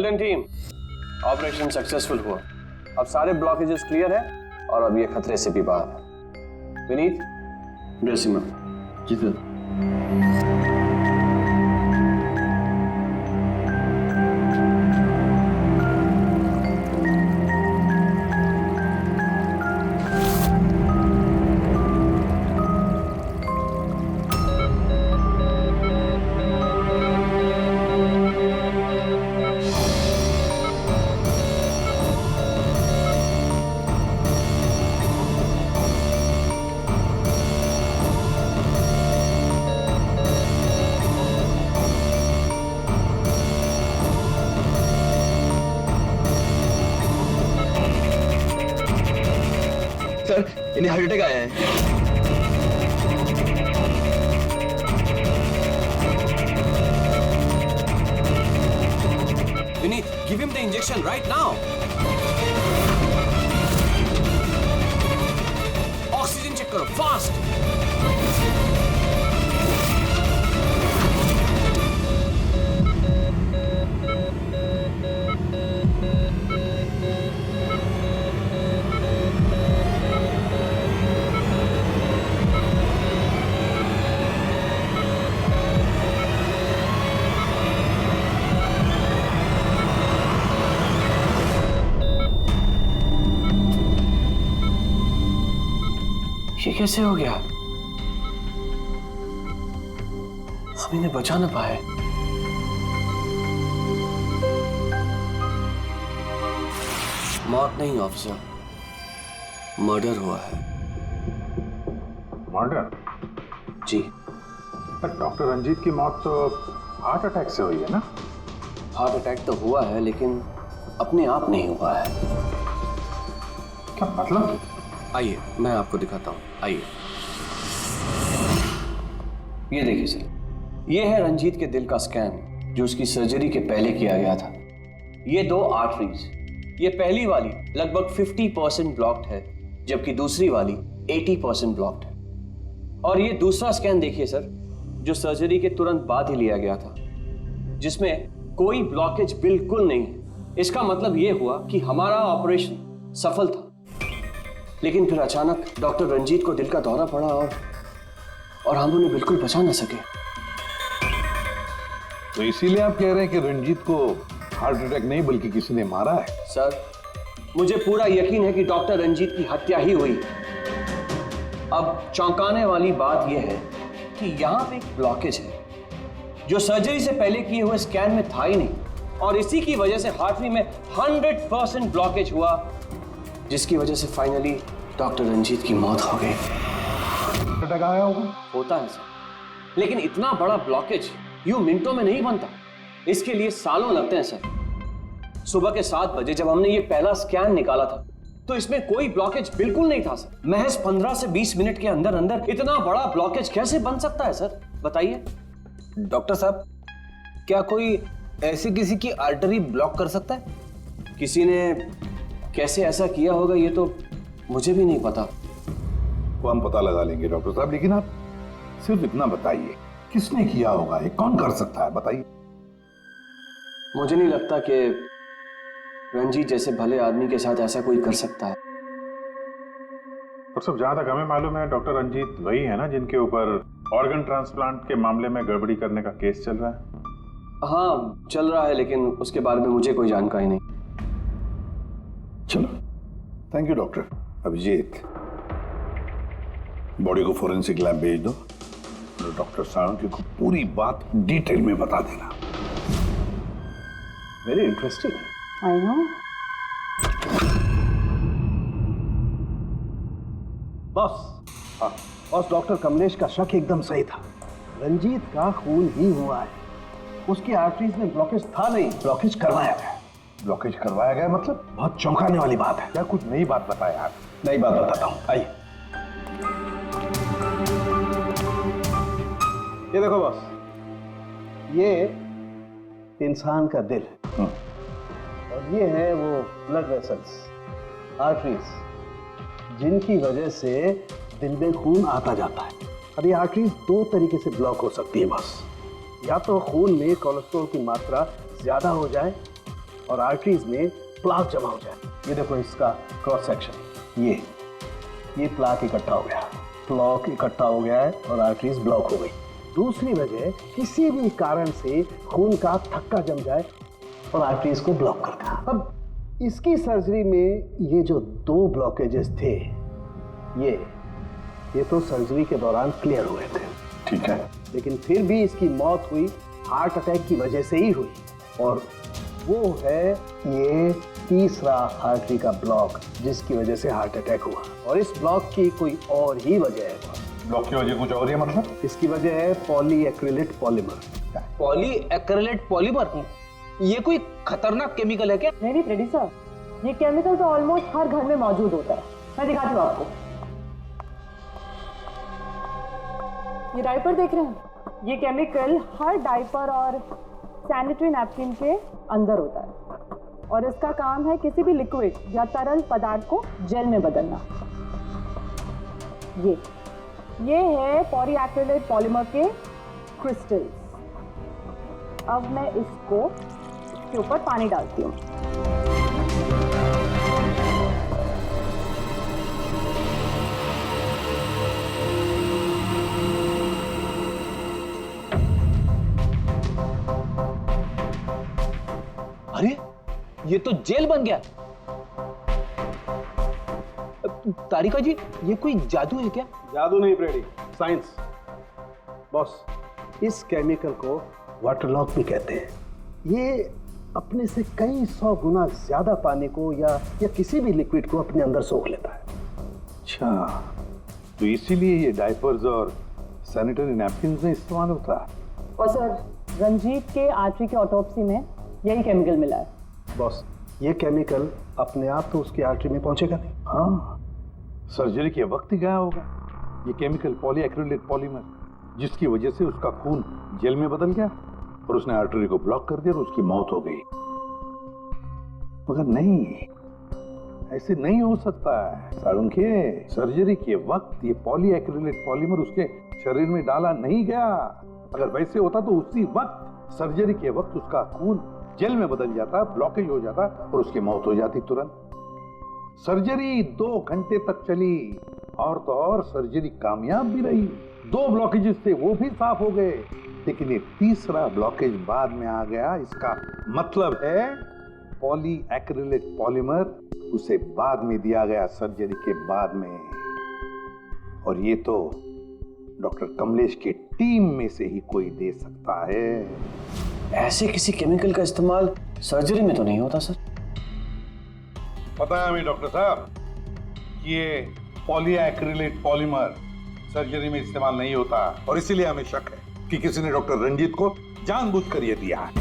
Well done team, operation successful हुआ। अब सारे ब्लॉकेजेस क्लियर है और अब ये खतरे से भी बाहर है। Vineet, dressing room. जी सर। सर, इन्हें हार्ट अटैक आया है। Vineet, give him the injection right now. Oxygen check करो फास्ट। ये कैसे हो गया? हम इन्हें बचा ना पाए। मौत नहीं ऑफिसर, मर्डर हुआ है। मर्डर? जी। पर डॉक्टर रंजीत की मौत तो हार्ट अटैक से हुई है ना? हार्ट अटैक तो हुआ है लेकिन अपने आप नहीं हुआ है। क्या मतलब? आइए मैं आपको दिखाता हूँ, आइए। ये देखिए सर, ये है रंजीत के दिल का स्कैन जो उसकी सर्जरी के पहले किया गया था। ये दो आर्टरीज, ये पहली वाली लगभग 50% ब्लॉक्ड है जबकि दूसरी वाली 80% ब्लॉक्ड है। और ये दूसरा स्कैन देखिए सर, जो सर्जरी के तुरंत बाद ही लिया गया था, जिसमें कोई ब्लॉकेज बिल्कुल नहीं है। इसका मतलब ये हुआ कि हमारा ऑपरेशन सफल था, लेकिन फिर अचानक डॉक्टर रंजीत को दिल का दौरा पड़ा और हम उन्हें बिल्कुल बचा ना सके। तो इसीलिए आप कह रहे हैं कि रंजीत को हार्ट अटैक नहीं बल्कि किसी ने मारा है? सर, मुझे पूरा यकीन है कि डॉक्टर रंजीत की हत्या ही हुई। अब चौंकाने वाली बात यह है कि यहाँ पे एक ब्लॉकेज है जो सर्जरी से पहले किए हुए स्कैन में था ही नहीं, और इसी की वजह से हार्टरी में 100% ब्लॉकेज हुआ, जिसकी वजह से फाइनली डॉक्टर रंजीत की मौत हो गई। अटैक आया होता है सर, लेकिन इतना बड़ा ब्लॉकेज यूं मिनटों में नहीं बनता, इसके लिए सालों लगते हैं सर। सुबह के 7 बजे जब हमने ये पहला स्कैन निकाला था तो इसमें कोई ब्लॉकेज बिल्कुल नहीं था सर। महज 15 से 20 मिनट के अंदर अंदर इतना बड़ा ब्लॉकेज कैसे बन सकता है सर, बताइए। डॉक्टर साहब, क्या कोई ऐसी किसी की आर्टरी ब्लॉक कर सकता है? किसी ने कैसे ऐसा किया होगा ये तो मुझे भी नहीं पता। वो हम पता लगा लेंगे डॉक्टर साहब, लेकिन आप सिर्फ इतना बताइए, किसने किया होगा, ये कौन कर सकता है, बताइए। मुझे नहीं लगता कि रंजीत जैसे भले आदमी के साथ ऐसा कोई कर सकता है। और सब जहां तक हमें मालूम है डॉक्टर रंजीत वही है ना जिनके ऊपर ऑर्गन ट्रांसप्लांट के मामले में गड़बड़ी करने का केस चल रहा है? हाँ चल रहा है, लेकिन उसके बारे में मुझे कोई जानकारी नहीं। चलो, thank you doctor. Abhijeet, body को फोरेंसिक लैब भेज दो, डॉक्टर साळुंखे को पूरी बात डिटेल में बता देना। Very interesting. I know. Boss, boss, doctor Kamlesh का शक एकदम सही था। रंजीत का खून ही हुआ है, उसकी आर्टरीज में ब्लॉकेज था नहीं, ब्लॉकेज करवाया गया। ब्लॉकेज करवाया गया मतलब? बहुत चौंकाने वाली बात है। क्या कुछ नई बात बताए आप? नई बात बताता हूँ, आइए। ये देखो बॉस, ये इंसान का दिल है और ये है वो ब्लड वेसल्स, आर्टरीज, जिनकी वजह से दिल में खून आता जाता है। अब ये आर्टरीज 2 तरीके से ब्लॉक हो सकती है बॉस। या तो खून में कोलेस्ट्रॉल की मात्रा ज्यादा हो जाए और आर्टरीज में प्लाक जमा हो जाए। ये देखो इसका क्रॉस सेक्शन, ये प्लाक इकट्ठा हो गया, प्लाक इकट्ठा हो गया है और आर्टरीज ब्लॉक हो गई। दूसरी वजह, किसी भी कारण से खून का थक्का जम जाए और आर्टरीज को ब्लॉक कर देना। अब इसकी सर्जरी में ये जो 2 ब्लॉकेजेस थे, ये तो सर्जरी के दौरान क्लियर हुए थे, ठीक है, लेकिन फिर भी इसकी मौत हुई हार्ट अटैक की वजह से ही हुई। और वो है ये तीसरा आर्टरी का ब्लॉक, जिसकी वजह से हार्ट अटैक हुआ। और इस ब्लॉक की कोई और ही वजह है। ब्लॉक की वजह कुछ और है मतलब? इसकी वजह है पॉलीएक्रिलेट पॉलीमर। Polyacrylate polymer? ये कोई खतरनाक केमिकल है क्या? नहीं फ्रेडी सर, ये केमिकल तो ऑलमोस्ट हर घर में मौजूद होता है। मैं दिखाती हूँ आपको। ये डायपर देख रहे हैं? ये केमिकल हर डायपर और सैनिटरी नैपकिन के अंदर होता है और इसका काम है किसी भी लिक्विड या तरल पदार्थ को जेल में बदलना। ये है पॉलीएक्रिलेट पॉलीमर के क्रिस्टल्स। अब मैं इसके ऊपर पानी डालती हूँ। अरे ये तो जेल बन गया। तारिका जी, ये कोई जादू है क्या? जादू नहीं फ्रेडी, साइंस। बॉस, इस केमिकल को वाटर लॉक भी कहते हैं। ये अपने से कई 100 गुना ज्यादा पानी को या किसी भी लिक्विड को अपने अंदर सोख लेता है। अच्छा, तो इसीलिए ये डायपर्स और सैनिटरी नैपकिन में इस्तेमाल होता है। और सर, रंजीत के आर्टरी के ऑटोप्सी में यही केमिकल मिला है। बॉस, ये केमिकल अपने आप तो उसकी आर्टरी में पहुंचेगा नहीं। हाँ, सर्जरी के वक्त ही गया होगा ये केमिकल पॉलीएक्रिलेट पॉलीमर, जिसकी वजह से उसका खून जेल में बदल गया और उसने आर्टरी को ब्लॉक कर दिया और उसकी मौत हो गई। मगर नहीं, ऐसे नहीं हो सकता है साळुंखे। सर्जरी के वक्त ये पॉलीएक्रिलेट पॉलीमर उसके शरीर में डाला नहीं गया। अगर वैसे होता तो उसी वक्त सर्जरी के वक्त उसका खून जेल में बदल जाता, ब्लॉकेज हो जाता और उसकी मौत हो जाती तुरंत। सर्जरी 2 घंटे तक चली और तो और सर्जरी कामयाब भी रही। 2 ब्लॉकेजेस थे, वो भी साफ हो गए, लेकिन ये तीसरा ब्लॉकेज बाद में आ गया। इसका मतलब है पॉलीएक्रिलेट पॉलीमर उसे बाद में दिया गया, सर्जरी के बाद में। और ये तो डॉक्टर कमलेश की टीम में से ही कोई दे सकता है। ऐसे किसी केमिकल का इस्तेमाल सर्जरी में तो नहीं होता सर। पता है हमें डॉक्टर साहब, ये पॉलीएक्रिलेट पॉलीमर सर्जरी में इस्तेमाल नहीं होता और इसीलिए हमें शक है कि किसी ने डॉक्टर रंजीत को जानबूझकर ये दिया है।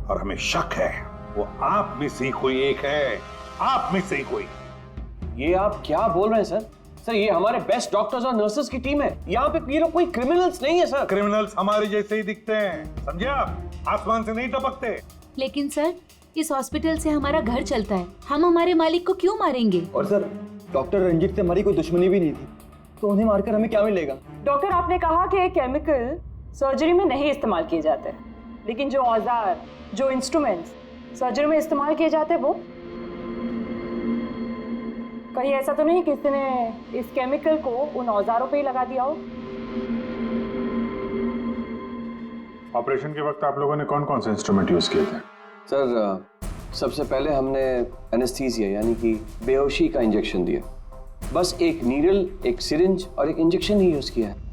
और हमें शक है वो आप में से ही कोई एक है, आप में से ही कोई। ये आप क्या बोल रहे हैं सर? सर, ये हमारे बेस्ट डॉक्टर्स और नर्सेस की टीम है। यहाँ पे ये लोग कोई क्रिमिनल्स नहीं है सर। क्रिमिनल्स हमारे जैसे ही दिखते हैं, समझे आप? आसमान से नहीं टपकते। लेकिन सर, इस हॉस्पिटल से हमारा घर चलता है, हम हमारे मालिक को क्यों मारेंगे? और सर, डॉक्टर रंजीत से हमारी कोई दुश्मनी भी नहीं थी, तो उन्हें मारकर हमें क्या मिलेगा? डॉक्टर, आपने कहा कि ये केमिकल सर्जरी में नहीं इस्तेमाल किए जाते, लेकिन जो औजार, जो इंस्ट्रूमेंट्स सर्जरी में इस्तेमाल किए जाते हैं, वो कहीं ऐसा तो नहीं किसी ने इस केमिकल को उन औजारों पे ही लगा दिया हो? ऑपरेशन के वक्त आप लोगों ने कौन कौन से इंस्ट्रूमेंट यूज किए थे? सर, सबसे पहले हमने एनेस्थीसिया यानी कि बेहोशी का इंजेक्शन दिया। बस एक नीडल, एक सिरिंज और एक इंजेक्शन ही यूज किया है।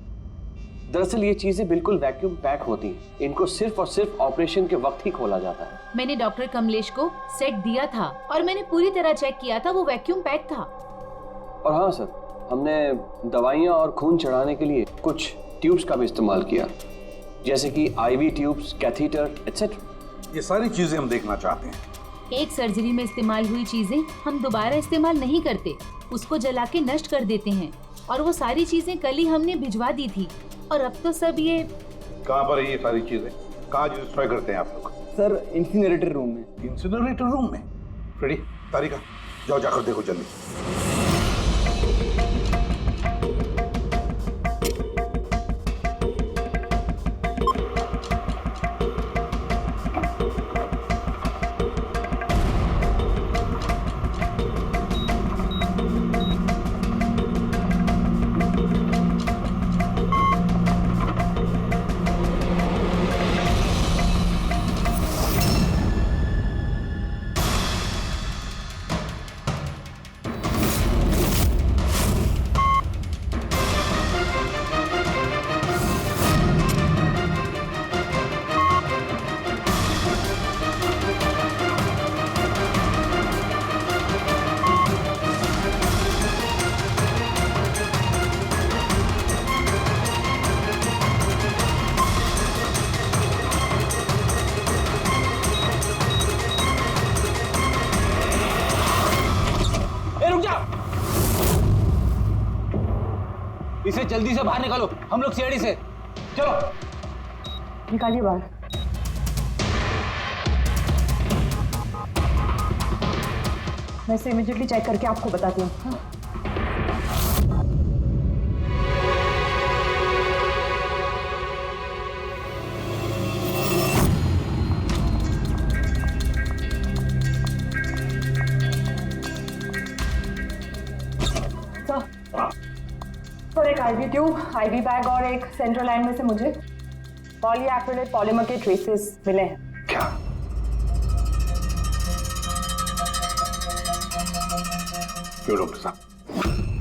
दरअसल ये चीजें बिल्कुल वैक्यूम पैक होती हैं। इनको सिर्फ और सिर्फ ऑपरेशन के वक्त ही खोला जाता है। मैंने डॉक्टर कमलेश को सेट दिया था और मैंने पूरी तरह चेक किया था, वो वैक्यूम पैक था। और हाँ सर, हमने दवाइयाँ और खून चढ़ाने के लिए कुछ ट्यूब्स का भी इस्तेमाल किया, जैसे कि IV ट्यूब्स, कैथीटर एटसेट्रा। ये सारी चीजें हम देखना चाहते हैं। एक सर्जरी में इस्तेमाल हुई चीजें हम दोबारा इस्तेमाल नहीं करते, उसको जला के नष्ट कर देते हैं। और वो सारी चीजें कल ही हमने भिजवा दी थी और अब तो सब ये कहाँ पर है ये सारी चीजें? कहाँ डिस्ट्रॉय करते हैं आप लोग? सर, इंसिनरेटर रूम में। इंसिनरेटर रूम में? फ्रेडी, तारिका, जाओ जाकर देखो जल्दी। इसे जल्दी से बाहर निकालो, हम लोग सीढ़ी से। चलो निकालिए बाहर। मैं इसे इमीडिएटली चेक करके आपको बताती हूँ। हाँ? सर एक आईवी ट्यूब, आईवी बैग और एक सेंट्रल लाइन में से मुझे पॉलीएक्रिलेट पॉलीमर के ट्रेसेस मिले हैं। क्या? क्यों डॉक्टर साहब,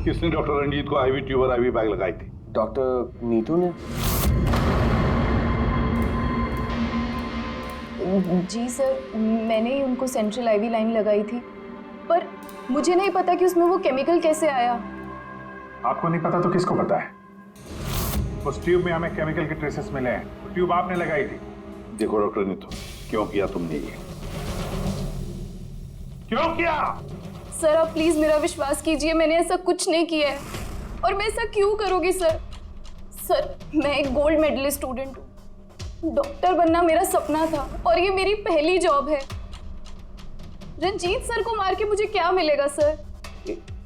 किसने डॉक्टर रंजीत को आईवी ट्यूब और आईवी बैग लगाई थी? डॉक्टर नीतू ने। जी सर, मैंने ही उनको सेंट्रल आईवी लाइन लगाई थी, पर मुझे नहीं पता कि उसमें वो केमिकल कैसे आया। आपको नहीं पता तो किसको पता है? उस ट्यूब में हमें केमिकल के ट्रेसेस मिले हैं, वो ट्यूब आपने लगाई थी। देखो डॉक्टर नीतू, क्यों किया तुमने ये? क्यों किया? सर आप प्लीज मेरा विश्वास कीजिए, मैंने ऐसा कुछ नहीं किया है। और मैं ऐसा क्यों करूंगी सर? सर मैं एक गोल्ड मेडलिस्ट स्टूडेंट हूँ, डॉक्टर बनना मेरा सपना था और ये मेरी पहली जॉब है। रंजीत सर को मार के मुझे क्या मिलेगा सर?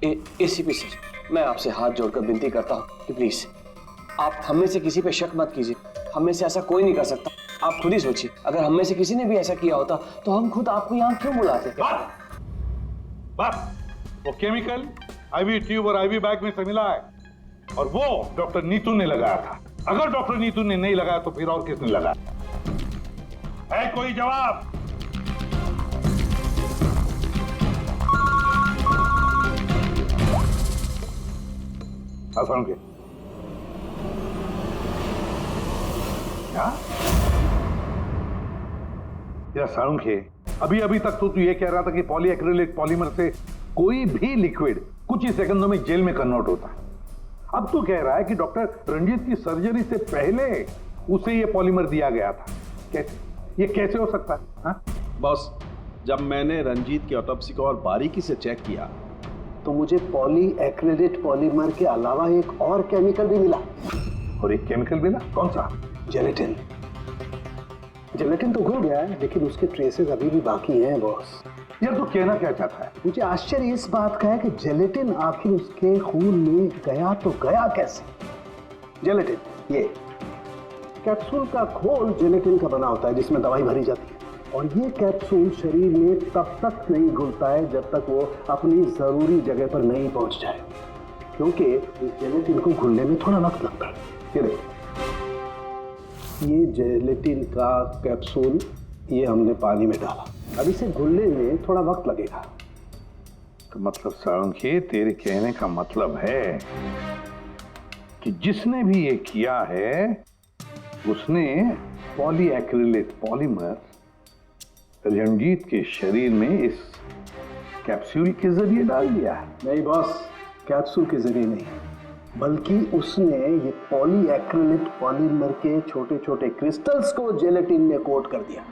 एसीपी सर, मैं आपसे हाथ जोड़कर विनती करता हूँ कि प्लीज आप हम में से किसी पे शक मत कीजिए। हम में से ऐसा कोई नहीं कर सकता। आप खुद ही सोचिए, अगर हम में से किसी ने भी ऐसा किया होता तो हम खुद आपको यहाँ क्यों बुलाते? बस वो केमिकल आईवी ट्यूब और आईवी बैग में से मिला है और वो डॉक्टर नीतू ने लगाया था। अगर डॉक्टर नीतू ने नहीं लगाया तो फिर और किसने लगाया? है कोई जवाब? के क्या? साळुंखे, अभी अभी तक तो तू ये कह रहा था कि पॉलीएक्रिलेट पॉलीमर से कोई भी लिक्विड कुछ ही सेकंडों में जेल में कन्वर्ट होता है। अब तू कह रहा है कि डॉक्टर रंजीत की सर्जरी से पहले उसे ये पॉलीमर दिया गया था। कैसे? ये कैसे हो सकता है? हाँ? बॉस, जब मैंने रंजीत की ऑटोप्सी को और बारीकी से चेक किया तो मुझे पॉलीएक्रिलेट पॉलीमर के अलावा एक और केमिकल भी मिला। और एक केमिकल मिला? कौन सा? जेलेटिन। जेलेटिन तो घुल गया है, लेकिन उसके ट्रेसेस अभी भी बाकी हैं बॉस। यार तू कहना क्या चाहता है? मुझे आश्चर्य इस बात का है कि जेलेटिन आखिर उसके खून में गया तो गया कैसे? जेलेटिन, ये कैप्सूल का खोल जेलेटिन का बना होता है जिसमें दवाई भरी जाती है, और ये कैप्सूल शरीर में तब तक नहीं घुलता है जब तक वो अपनी जरूरी जगह पर नहीं पहुंच जाए, क्योंकि इस जेलेटिन को घुलने में थोड़ा वक्त लगता है। ये जेलेटिन का कैप्सूल ये हमने पानी में डाला, अब इसे घुलने में थोड़ा वक्त लगेगा। तो मतलब साळुंखे, तेरे कहने का मतलब है कि जिसने भी ये किया है उसने पॉलीएक्रिलेट पॉलीमर रंजीत के शरीर में इस कैप्सूल के जरिए डाल दिया है। नहीं बॉस, कैप्सूल के जरिए नहीं, बल्कि उसने ये पॉलीएक्रिलेट पॉलीमर के छोटे छोटे क्रिस्टल्स को जेलेटिन में कोट कर दिया।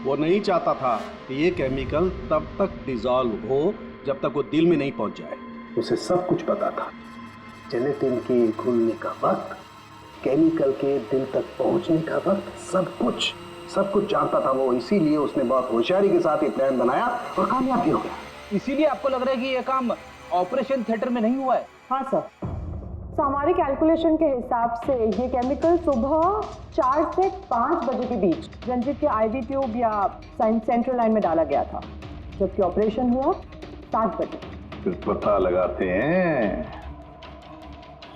वो नहीं चाहता था कि ये केमिकल तब तक डिसॉल्व हो जब तक वो दिल में नहीं पहुंच जाए। उसे सब कुछ पता था, जेलेटिन के घुलने का वक्त, केमिकल के दिल तक पहुंचने का वक्त, सब कुछ जानता था वो। इसीलिए उसने बहुत होशियारी के साथ ये प्लान बनाया और कामयाब भी हो गया। इसीलिए आपको लग रहा है कि ये काम ऑपरेशन थिएटर में नहीं हुआ है? हाँ सर, तो हमारे कैलकुलेशन के हिसाब से ये केमिकल सुबह 4 से 5 बजे के बीच रंजीत के आईवी ट्यूब या सेंट्रल लाइन में डाला गया था, जबकि ऑपरेशन हुआ 7 बजे। फिर पता लगाते हैं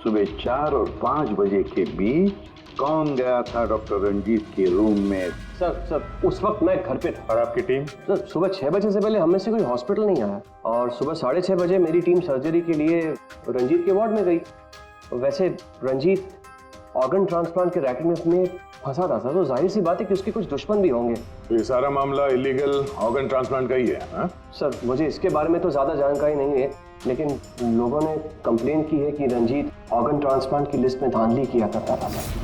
सुबह 4 और 5 बजे के बीच कौन गया था डॉक्टर रंजीत के रूम में। सर उस वक्त मैं घर पे था। और आपकी टीम? सर सुबह 6 बजे से पहले हम में से कोई हॉस्पिटल नहीं आया, और सुबह 6:30 बजे मेरी टीम सर्जरी के लिए रंजीत के वार्ड में गई। वैसे रंजीत ऑर्गन ट्रांसप्लांट के रैकेट में फंसा था सर, तो जाहिर सी बात है कि उसके कुछ दुश्मन भी होंगे। ये सारा मामला इलीगल ऑर्गन ट्रांसप्लांट का ही है? हाँ? सर मुझे इसके बारे में तो ज़्यादा जानकारी नहीं है, लेकिन लोगों ने कंप्लेन की है कि रंजीत ऑर्गन ट्रांसप्लांट की लिस्ट में धांधली किया करता था सर।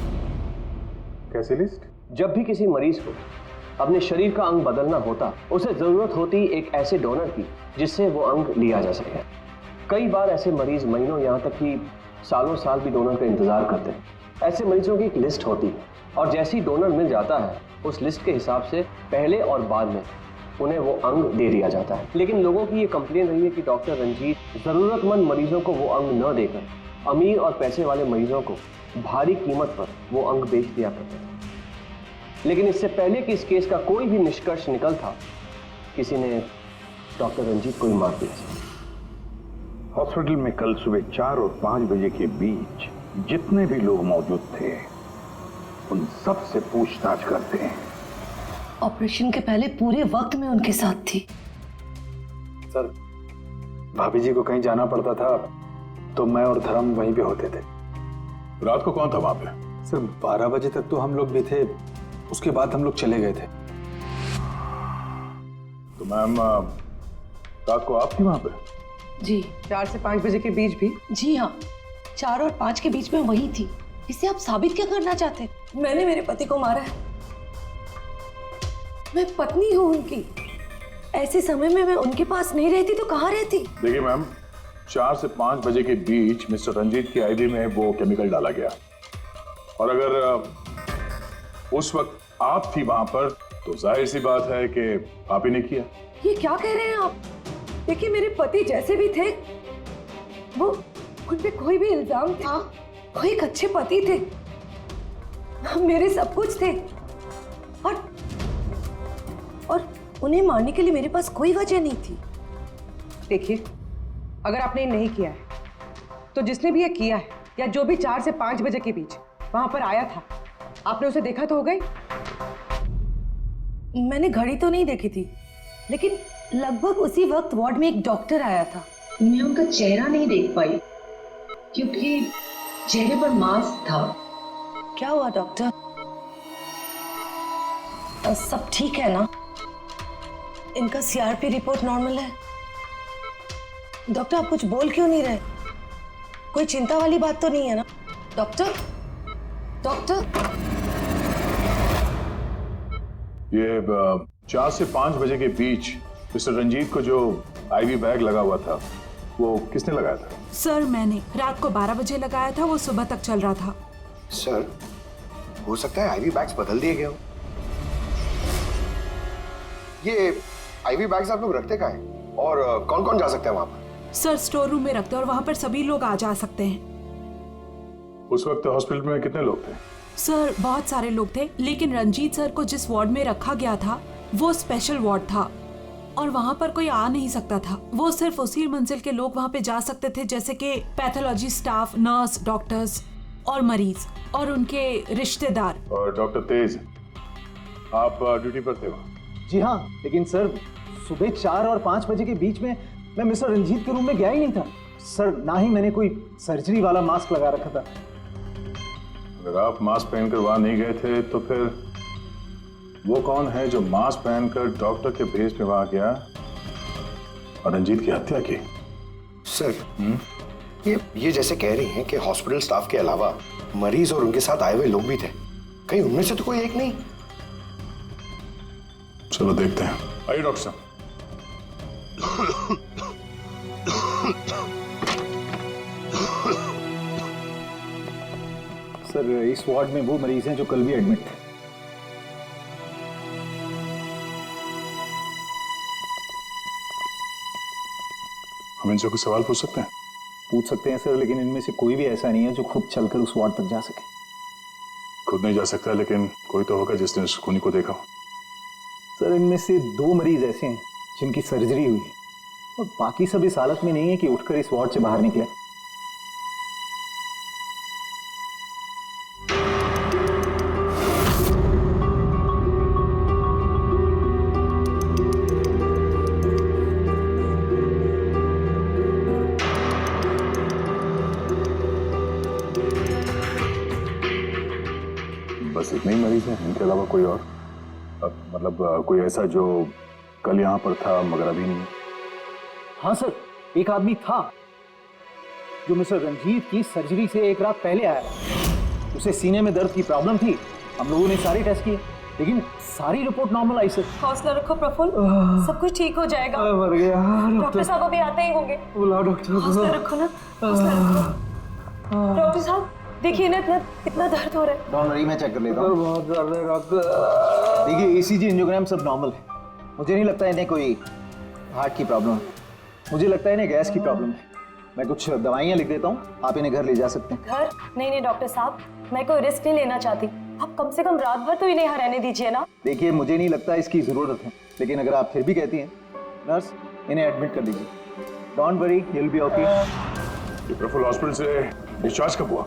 कैसी लिस्ट? जब भी किसी मरीज को अपने शरीर का अंग बदलना होता, उसे जरूरत होती एक ऐसे डोनर की जिससे वो अंग लिया जा सके। कई बार ऐसे मरीज महीनों यहाँ तक कि सालों साल भी डोनर का इंतजार करते हैं। ऐसे मरीजों की एक लिस्ट होती है और जैसे ही डोनर मिल जाता है उस लिस्ट के हिसाब से पहले और बाद में उन्हें वो अंग दे दिया जाता है। लेकिन लोगों की ये कंप्लेन रही है कि डॉक्टर रंजीत जरूरतमंद मरीजों को वो अंग न देकर अमीर और पैसे वाले मरीजों को भारी कीमत पर वो अंग बेच दिया करते थे। लेकिन इससे पहले कि इस केस का कोई भी निष्कर्ष निकल था, किसी ने डॉक्टर रंजीत को ही मार दिया। हॉस्पिटल में कल सुबह 4 और 5 बजे के बीच जितने भी लोग मौजूद थे उन सब से पूछताछ करते हैं। ऑपरेशन के पहले पूरे वक्त में उनके साथ थी। सर, भाभी जी को कहीं जाना पड़ता था तो मैं और धर्म वहीं पे होते थे। रात को कौन था वहां पे? सर 12 बजे तक तो हम लोग भी थे, उसके बाद हम लोग चले गए थे। तो मैम रात को आप थी वहां पे? जी 4 से 5 बजे के बीच भी? जी हाँ, 4 और 5 के बीच में वही थी। इसे आप साबित क्या करना चाहते? मैंने मेरे पति को मारा है, मैं पत्नी हूँ उनकी। ऐसे समय में मैं उनके पास नहीं रहती तो कहाँ रहती? देखिए मैम, 4 से 5 बजे के बीच मिस्टर रंजीत की आईवी में वो केमिकल डाला गया, और अगर उस वक्त आप थी वहां पर तो जाहिर सी बात है कि आप ही ने किया। ये क्या कह रहे हैं आप? देखिए, मेरे पति जैसे भी थे, वो उन पे कोई भी इल्जाम था, वो एक अच्छे पति थे, मेरे सब कुछ थे, और उन्हें मारने के लिए मेरे पास कोई वजह नहीं थी। देखिए, अगर आपने नहीं किया है तो जिसने भी ये किया है या जो भी 4 से 5 बजे के बीच वहां पर आया था, आपने उसे देखा तो हो गई? मैंने घड़ी तो नहीं देखी थी, लेकिन लगभग उसी वक्त वार्ड में एक डॉक्टर आया था। मैं उनका चेहरा नहीं देख पाई क्योंकि चेहरे पर मास्क था। क्या हुआ डॉक्टर? सब ठीक है ना? इनका सीआरपी रिपोर्ट नॉर्मल है। डॉक्टर, आप कुछ बोल क्यों नहीं रहे? कोई चिंता वाली बात तो नहीं है ना? Doctor, doctor. ये 4 से 5 बजे के बीच मिस्टर रंजीत को जो आईवी बैग लगा हुआ था वो किसने लगाया था? सर, मैंने रात को 12 बजे लगाया था, वो सुबह तक चल रहा था। सर, हो सकता है आईवी बैग्स बदल दिए गए हो। ये आईवी बैग्स आप लोग रखते कहाँ हैं और कौन कौन जा सकता है वहां पर? सर, स्टोर रूम में रखते हैं और वहां पर सभी लोग आ जा सकते हैं। उस वक्त हॉस्पिटल में कितने लोग थे? सर, बहुत सारे लोग थे, लेकिन रंजीत सर को जिस वार्ड में रखा गया था वो स्पेशल वार्ड था और वहां पर कोई आ नहीं सकता था। वो सिर्फ उसी मंजिल के लोग वहां पे जा सकते थे, जैसे कि पैथोलॉजी स्टाफ, नर्स, डॉक्टर्स और मरीज और उनके रिश्तेदार। और डॉक्टर तेज, आप ड्यूटी पर थे वहाँ? जी हाँ, लेकिन सर सुबह 4 और 5 बजे के बीच में मैं मिस्टर रंजीत के रूम में गया ही नहीं था सर। ना ही मैंने कोई सर्जरी वाला मास्क लगा रखा था। अगर आप मास्क पहनकर वहां नहीं गए थे तो फिर वो कौन है जो मास्क पहनकर डॉक्टर के भेस में वहां गया और रंजीत की हत्या की? सर, ये जैसे कह रही हैं कि हॉस्पिटल स्टाफ के अलावा मरीज और उनके साथ आए हुए लोग भी थे, कहीं उनमें से तो कोई एक नहीं? चलो देखते हैं। आइए डॉक्टर साहब। सर, इस वार्ड में वो मरीज हैं जो कल भी एडमिट थे। हम इनसे कुछ सवाल पूछ सकते हैं? पूछ सकते हैं सर, लेकिन इनमें से कोई भी ऐसा नहीं है जो खुद चलकर उस वार्ड तक जा सके। खुद नहीं जा सकता, लेकिन कोई तो होगा जिसने उस खूनी को देखा। सर, इनमें से 2 मरीज ऐसे हैं जिनकी सर्जरी हुई है और बाकी सब इस हालत में नहीं है कि उठकर इस वार्ड से बाहर निकले। बस इतने ही मरीज हैं, इनके अलावा कोई और? मतलब कोई ऐसा जो कल यहाँ पर था मगर अभी नहीं? हाँ सर, एक आदमी था जो मिस्टर रंजीत की सर्जरी से एक रात पहले आया। उसे सीने में दर्द की प्रॉब्लम थी। हम लोगों ने सारे टेस्ट किए लेकिन सारी रिपोर्ट नॉर्मल आई सर। हौसला रखो प्रफुल्ल, सब कुछ ठीक हो जाएगा। मर गया। डॉक्टर साहब अभी आते ही होंगे। बुलाओ डॉक्टर। हौसला रखो ना, हौसला रखो। डॉक्टर साहब देखिए ना, इतना दर्द हो रहा है। डॉक्टर मैं चेक कर लेता हूँ। बहुत दर्द है डॉक्टर। देखिए ECG एंजियोग्राम सब नॉर्मल है। मुझे नहीं लगता इन्हें कोई हार्ट की प्रॉब्लम है, मुझे लगता है इन्हें गैस की प्रॉब्लम है। मैं कुछ दवाइयाँ लिख देता हूँ, आप इन्हें घर ले जा सकते हैं। घर? नहीं डॉक्टर साहब, मैं कोई रिस्क नहीं लेना चाहती। आप कम से कम रात भर तो इन्हें यहाँ रहने दीजिए ना। देखिए मुझे नहीं लगता इसकी जरूरत है, लेकिन अगर आप फिर भी कहती हैं नर्स, इन्हें एडमिट कर दीजिए। Don't worry, he will be okay. Praful hospital से डिस्चार्ज कब हुआ?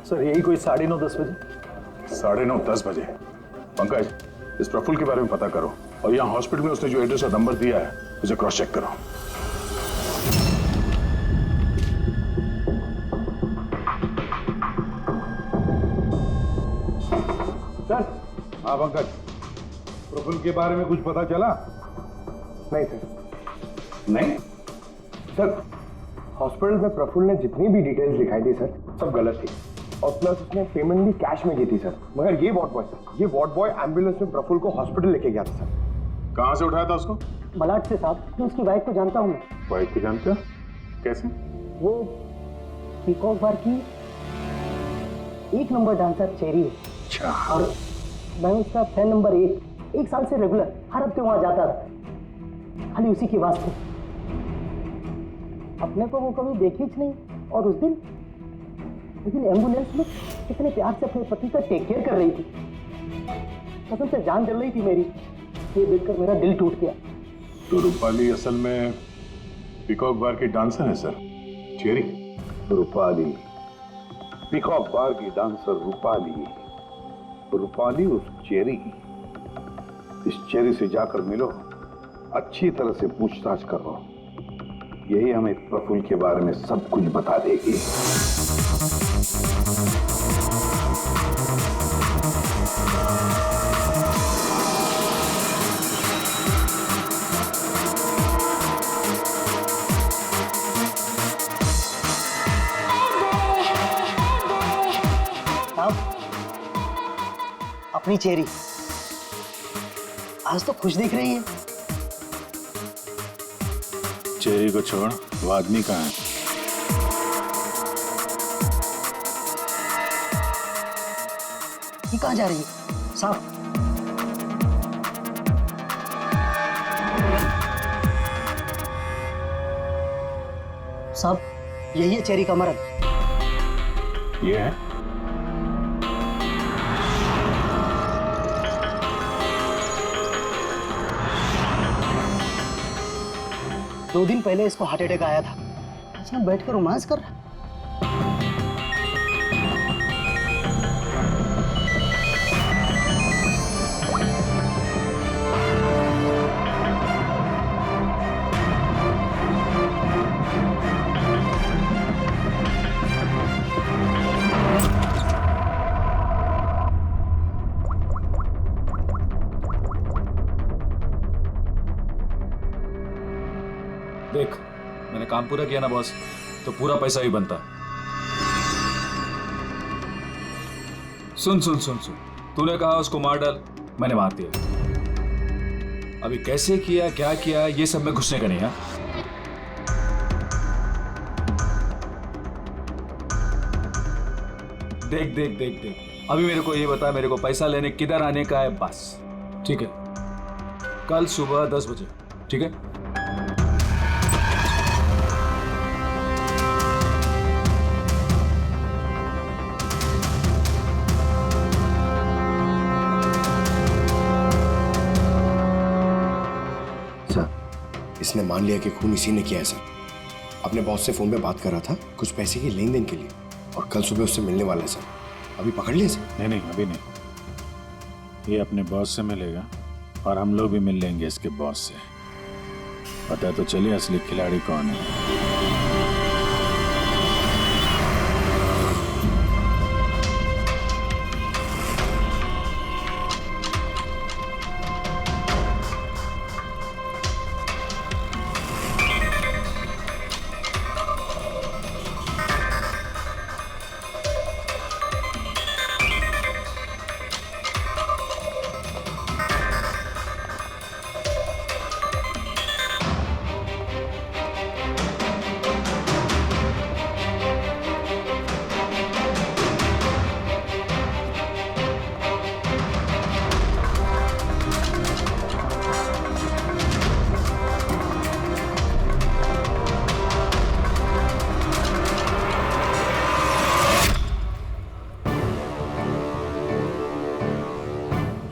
सर यही कोई 9:30-10 बजे। 9:30-10 बजे। पंकज, इस प्रफुल्ल के बारे में पता करो और यहाँ हॉस्पिटल में उसने जो एड्रेस और नंबर दिया है उसे क्रॉस चेक करो। सर। हाँ पंकज, प्रफुल्ल के बारे में कुछ पता चला? नहीं सर। नहीं? सर हॉस्पिटल में प्रफुल्ल ने जितनी भी डिटेल्स दिखाई थी सर, सब गलत थी और प्लस उसने पेमेंट भी कैश में की थी सर। मगर ये वार्ड बॉय एम्बुलेंस में प्रफुल्ल को हॉस्पिटल लेके गया था सर। कहाँ से उठाया था उसको? बलाट से साहब। मैं उसकी वाइफ को जानता हूँ। वाइफ को जानते हो? कैसे? वो पीकॉक बार की 1 नंबर डांसर चेरी है। अच्छा। और मैं उसका फैन नंबर 1 साल से रेगुलर हर हफ्ते वहां जाता था, खाली उसी की वास्ते। अपने को वो कभी देखी ही नहीं। और उस दिन एम्बुलेंस में कितने प्यार से अपने पति का टेक केयर कर रही थी, कसम से जान जल रही थी मेरी। ये देखकर मेरा दिल टूट गया। तो रूपाली असल में पीकॉक बार की डांसर है सर, चेरी। रूपाली, पीकॉक बार की डांसर रूपाली उस चेरी। इस चेरी से जाकर मिलो, अच्छी तरह से पूछताछ करो, यही हमें प्रफुल्ल के बारे में सब कुछ बता देगी। अपनी चेरी आज तो खुश दिख रही है। चेरी को छोड़, वो आदमी कहाँ है? ये कहाँ जा रही है साहब? साहब यही है चेरी का मर्द। ये है? दो दिन पहले इसको हार्ट अटैक आया था, अच्छा बैठकर रोमांस कर रहा। देख, मैंने काम पूरा किया ना बॉस, तो पूरा पैसा ही बनता। सुन सुन सुन सुन, तूने कहा उसको मार डाल, मैंने मार दिया। अभी कैसे किया, क्या किया, ये सब में घुसने का नहीं है। देख देख देख देख, अभी मेरे को ये बता, मेरे को पैसा लेने किधर आने का है बस, ठीक है? कल सुबह 10 बजे, ठीक है? इसने मान लिया कि खून इसी ने किया है सर। अपने बॉस से फोन पे बात कर रहा था कुछ पैसे की लेन देन के लिए, और कल सुबह उससे मिलने वाला है सर। अभी पकड़ लिया सर? नहीं, अभी नहीं। ये अपने बॉस से मिलेगा और हम लोग भी मिल लेंगे इसके बॉस से। पता तो चलिए असली खिलाड़ी कौन है।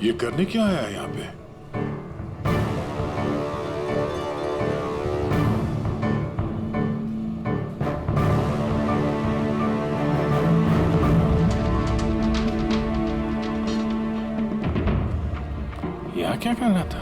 ये करने क्या आया यहाँ पे? यहाँ क्या कर रहा था?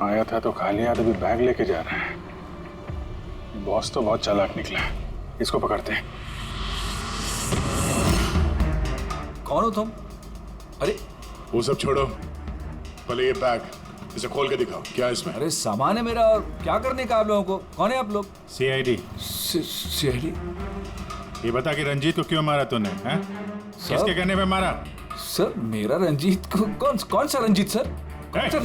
आया था तो खाली हाथ अभी बैग लेके जा रहा है। बॉस तो बहुत चालाक निकला। इसको पकड़ते हैं। कौन हो तुम? अरे वो सब छोड़ो, पहले ये बैग इसे खोल के दिखाओ, क्या है इसमें? अरे सामान है मेरा, और क्या करने का आप लोगों को? कौन है आप लोग? सीआईडी। सीआईडी? ये बता कि रंजीत को क्यों मारा तूने? हैं? किसके कहने पे मारा? सर मेरा रंजीत को कौन सा रंजीत सर? कौन सा?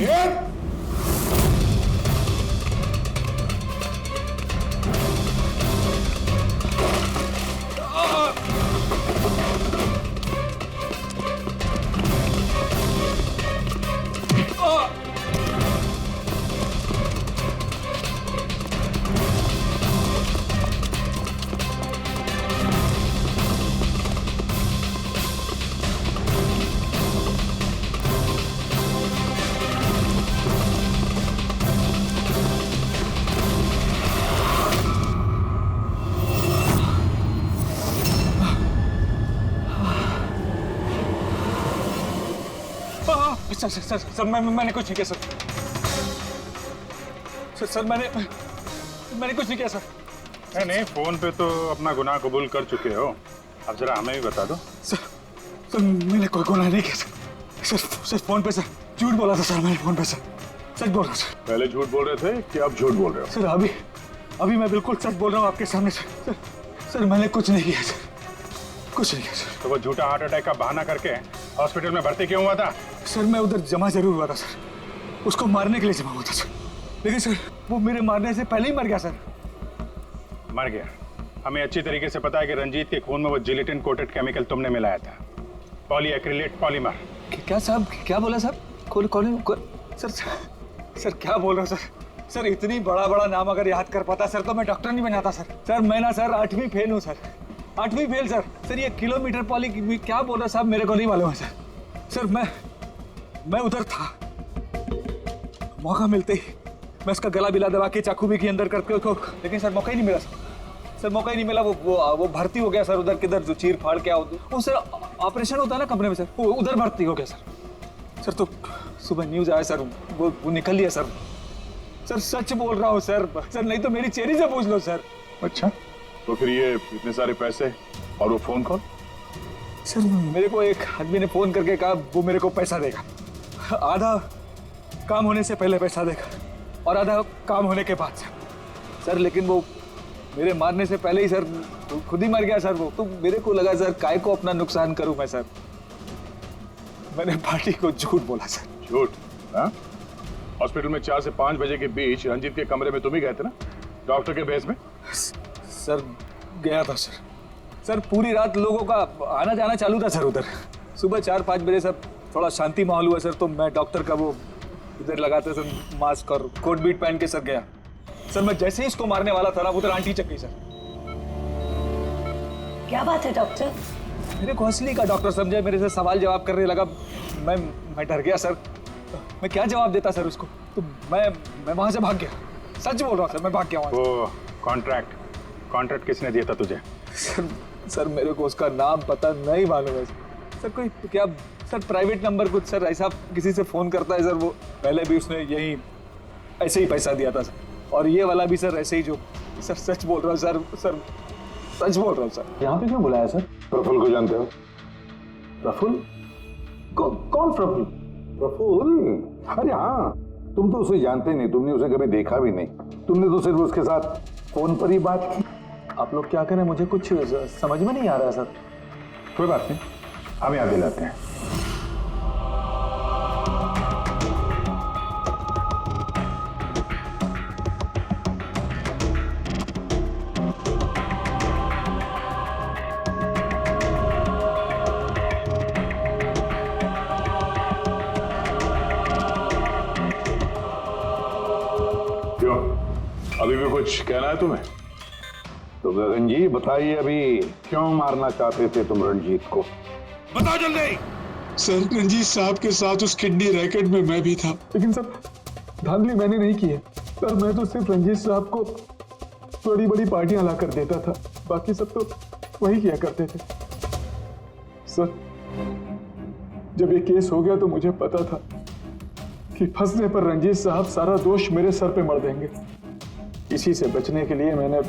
सर मैंने कुछ नहीं किया सर मैंने कुछ नहीं किया सर। नहीं, फोन पे तो अपना गुनाह कबूल कर चुके हो, अब जरा हमें भी बता दो। सर मैंने कोई गुनाह नहीं किया सर फोन पे सर झूठ बोला था सर। मैंने फोन पे सच बोल रहा सर। पहले झूठ बोल रहे थे कि अब झूठ बोल रहे हो? सर अभी मैं बिल्कुल सच बोल रहा हूँ आपके सामने सर मैंने कुछ नहीं किया सर, कुछ नहीं किया सर। तो वो झूठा हार्ट अटैक का बहाना करके हॉस्पिटल में भर्ती क्यों हुआ था? सर मैं उधर जमा जरूर हुआ था सर, उसको मारने के लिए जमा हुआ था सर, लेकिन सर वो मेरे मारने से पहले ही मर गया सर। मर गया? हमें अच्छी तरीके से पता है कि रंजीत के खून में वो जिलेटिन कोटेड केमिकल तुमने मिलाया था, पॉलीएक्रिलेट पॉलीमर। क्या साहब, क्या बोला साहब? सर क्या बोल रहे हो सर? इतनी बड़ा नाम अगर याद कर पाता सर तो मैं डॉक्टर नहीं बनाता सर। मैं ना सर 8वीं फेल हूँ सर, 8वीं फेल सर। ये किलोमीटर पॉली क्या बोल रहे साहब, मेरे को नहीं मालूम है सर। मैं उधर था, मौका मिलते ही मैं उसका गला बिला दबा के चाकू भी के अंदर करके उसको, लेकिन सर मौका ही नहीं मिला सर मौका ही नहीं मिला। वो भर्ती हो गया सर उधर, किधर जो चीर फाड़ क्या वो सर ऑपरेशन होता है ना कमरे में सर, वो उधर भर्ती हो गया सर। तो सुबह न्यूज आया सर, वो निकल लिया सर। सच बोल रहा हूँ सर, नहीं तो मेरी चेहरे से पूछ लो सर। अच्छा, तो फिर ये इतने सारे पैसे और वो फोन कॉल? सर मेरे को एक आदमी ने फोन करके कहा वो मेरे को पैसा देगा, आधा काम होने से पहले पैसा देगा और आधा काम होने के बाद सर। लेकिन वो मेरे मारने से पहले ही सर खुद ही मर गया सर वो। तो मेरे को लगा सर काय को अपना नुकसान करूं मैं सर, मैंने पार्टी को झूठ बोला सर। झूठ? हाँ, हॉस्पिटल में 4 से 5 बजे के बीच रंजीत के कमरे में तुम ही गए थे ना, डॉक्टर के बेस में? सर गया था सर पूरी रात लोगों का आना जाना चालू था सर उधर। सुबह 4-5 बजे सर थोड़ा शांति माहौल हुआ सर, तो मैं डॉक्टर का वो इधर लगाते सर मास्क और कोट बीट पहन के सर गया सर। मैं जैसे ही इसको मारने वाला था ना उधर आंटी चक गई सर। क्या बात है डॉक्टर? मेरे को असली का डॉक्टर समझे, मेरे से सवाल जवाब करने लगा। मैं डर गया सर, मैं क्या जवाब देता सर उसको। तो मैं वहां से भाग गया, सच बोल रहा हूँ सर, मैं भाग गया वहां से। वो कॉन्ट्रैक्ट किसने दिया था तुझे? सर मेरे को उसका नाम पता नहीं मालूम है सर। कोई क्या सर प्राइवेट नंबर कुछ सर ऐसा किसी से फोन करता है सर। वो पहले भी उसने यही ऐसे ही पैसा दिया था सर, और ये वाला भी सर ऐसे ही। जो सर सच बोल रहा हूँ सर सच बोल रहा हूँ सर। यहाँ पे क्यों बुलाया सर? प्रफुल्ल को जानते हो? प्रफुल्ल? कौन प्रफुल्ल? प्रफुल्ल? अरे हाँ, तुम तो उसे जानते नहीं, तुमने उसे कभी देखा भी नहीं, तुमने तो सिर्फ उसके साथ फोन पर ही बात की। आप लोग क्या करें, मुझे कुछ समझ में नहीं आ रहा सर। कोई बात नहीं, हम यहाँ दिलाते हैं। क्यों, अभी भी कुछ कहना है तुम्हें? तो गगन जी बताइए, अभी क्यों मारना चाहते थे तुम रंजीत को? बताओ जल्दी। सर, रंजीत साहब के साथ उस किडनी रैकेट में मैं भी था। लेकिन सर, धांधली मैंने नहीं की है सर। मैं तो सिर्फ रंजीत साहब को बड़ी बड़ी पार्टियां ला कर देता था, बाकी सब तो वही किया करते थे सर। जब ये केस हो गया तो मुझे पता था कि फंसने पर रंजीत साहब सारा दोष मेरे सर पे मर देंगे। इसी से बचने के लिए मैंने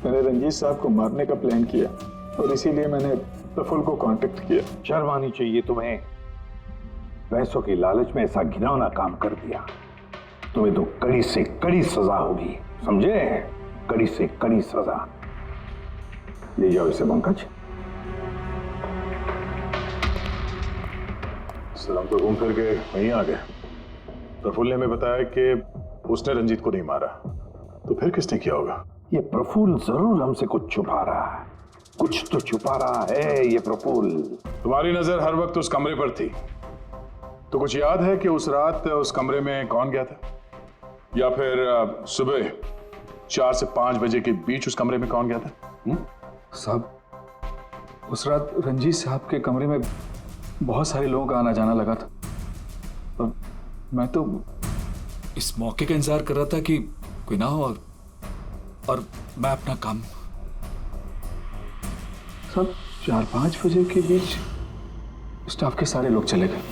रंजीत साहब को मारने का प्लान किया और इसीलिए मैंने प्रफुल्ल को कांटेक्ट किया। शर्म आनी चाहिए तुम्हें, पैसों की लालच में ऐसा घिनौना काम कर दिया। तुम्हें तो कड़ी से कड़ी सजा होगी, समझे? कड़ी से कड़ी सजा। ले जाओ इसे पंकज। सर, हम तो घूम फिर के वहीं आ गए। प्रफुल्ल ने हमें बताया कि उसने रंजीत को नहीं मारा, तो फिर किसने किया होगा? ये प्रफुल्ल जरूर हमसे कुछ छुपा रहा है, कुछ तो छुपा रहा है ये प्रफुल्ल। तुम्हारी नजर हर वक्त उस कमरे पर थी, तो कुछ याद है कि उस रात उस कमरे में कौन गया था? या फिर सुबह 4 से 5 बजे के बीच उस कमरे में कौन गया था? साहब, उस रात रंजीत साहब के कमरे में बहुत सारे लोगों का आना जाना लगा था और मैं तो इस मौके का इंतजार कर रहा था कि कोई ना हो और मैं अपना काम। सब 4-5 बजे के बीच स्टाफ के सारे लोग चले गए।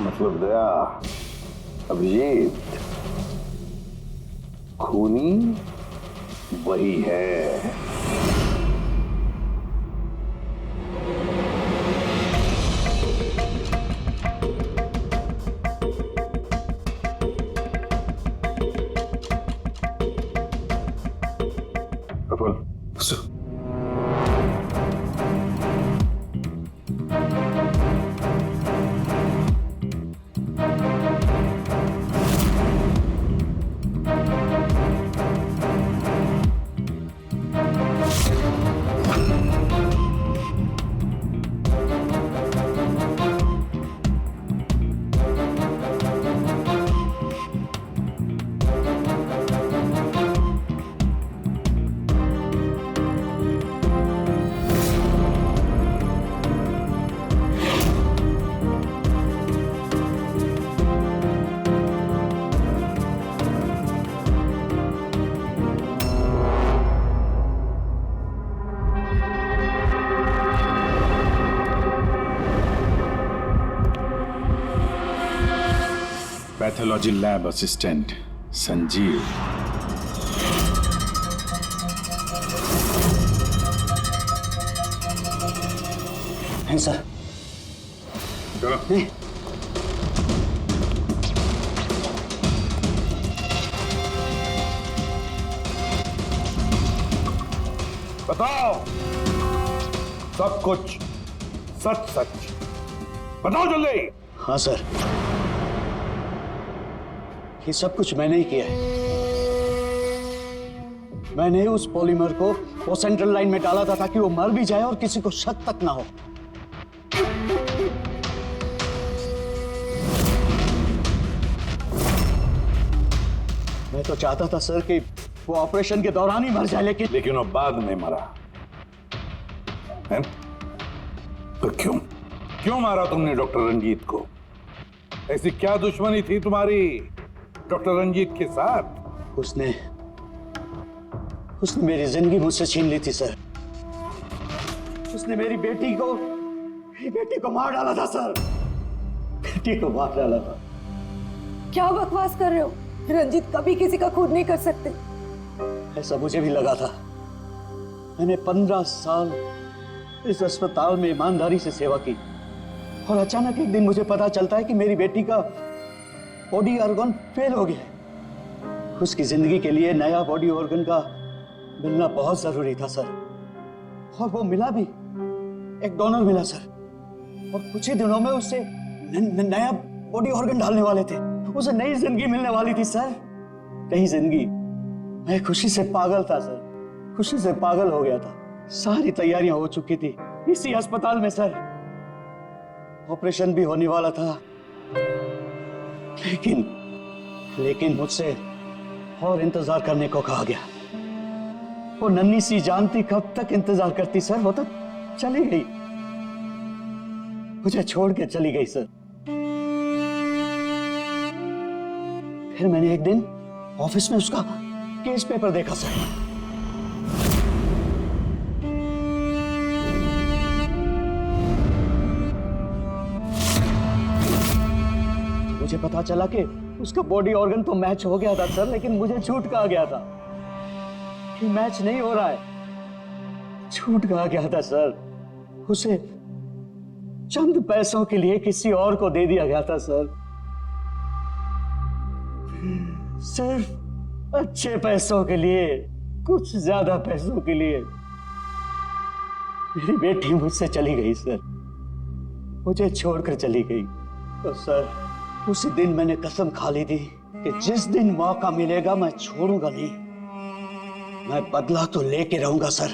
मतलब दया, अभिजीत, खूनी वही है। Praful, pathology lab assistant Sanjeev. हैं सर? बताओ सब कुछ, सच सच बताओ जल्दी। हाँ सर, ये सब कुछ मैंने ही किया है। मैंने उस पॉलीमर को वो सेंट्रल लाइन में डाला था ताकि वो मर भी जाए और किसी को शक तक ना हो। मैं तो चाहता था सर कि वो ऑपरेशन के दौरान ही मर जाए, लेकिन वो बाद में मरा है? तो क्यों मारा तुमने डॉक्टर रंजीत को? ऐसी क्या दुश्मनी थी तुम्हारी डॉक्टर रंजीत के साथ? उसने मेरी जिंदगी मुझसे छीन ली थी सर। उसने मेरी बेटी को मार डाला था सर। बेटी को मार डाला था। क्या बकवास कर रहे हो? रंजीत कभी किसी का खून नहीं कर सकते। ऐसा मुझे भी लगा था। मैंने 15 साल इस अस्पताल में ईमानदारी से सेवा की और अचानक एक दिन मुझे पता चलता है कि मेरी बेटी का बॉडी ऑर्गन फेल हो गया है। उसकी जिंदगी के लिए नया बॉडी ऑर्गन का मिलना बहुत जरूरी था सर, और वो मिला भी। एक डोनर मिला सर, और कुछ ही दिनों में उससे नया बॉडी ऑर्गन डालने वाले थे। उसे नई जिंदगी मिलने वाली थी सर, नई जिंदगी। मैं खुशी से पागल था सर, खुशी से पागल हो गया था। सारी तैयारियां हो चुकी थी इसी अस्पताल में सर, ऑपरेशन भी होने वाला था। लेकिन मुझसे और इंतजार करने को कहा गया। वो नन्ही सी जानती कब तक इंतजार करती सर, वो तो चली गई, मुझे छोड़ के चली गई सर। फिर मैंने एक दिन ऑफिस में उसका केस पेपर देखा सर। मुझे पता चला कि उसका बॉडी ऑर्गन तो मैच हो गया था सर, लेकिन मुझे झूठ कहा गया था कि मैच नहीं हो रहा है। झूठ कहा गया था सर, उसे चंद पैसों के लिए किसी और को दे दिया गया था सर, सिर्फ अच्छे पैसों के लिए, कुछ ज्यादा पैसों के लिए। मेरी बेटी मुझसे चली गई सर, मुझे छोड़कर चली गई। तो सर उसी दिन मैंने कसम खा ली थी कि जिस दिन मौका मिलेगा मैं छोड़ूंगा नहीं, मैं बदला तो लेके रहूंगा सर,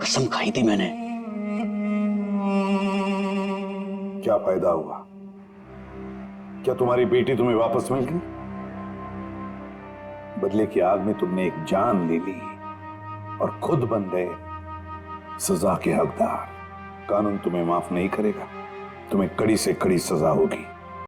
कसम खाई थी मैंने। क्या फायदा हुआ? क्या तुम्हारी बेटी तुम्हें वापस मिल गई? बदले की आग में तुमने एक जान ले ली और खुद बन गए सजा के हकदार। कानून तुम्हें माफ नहीं करेगा, तुम्हें कड़ी से कड़ी सजा होगी।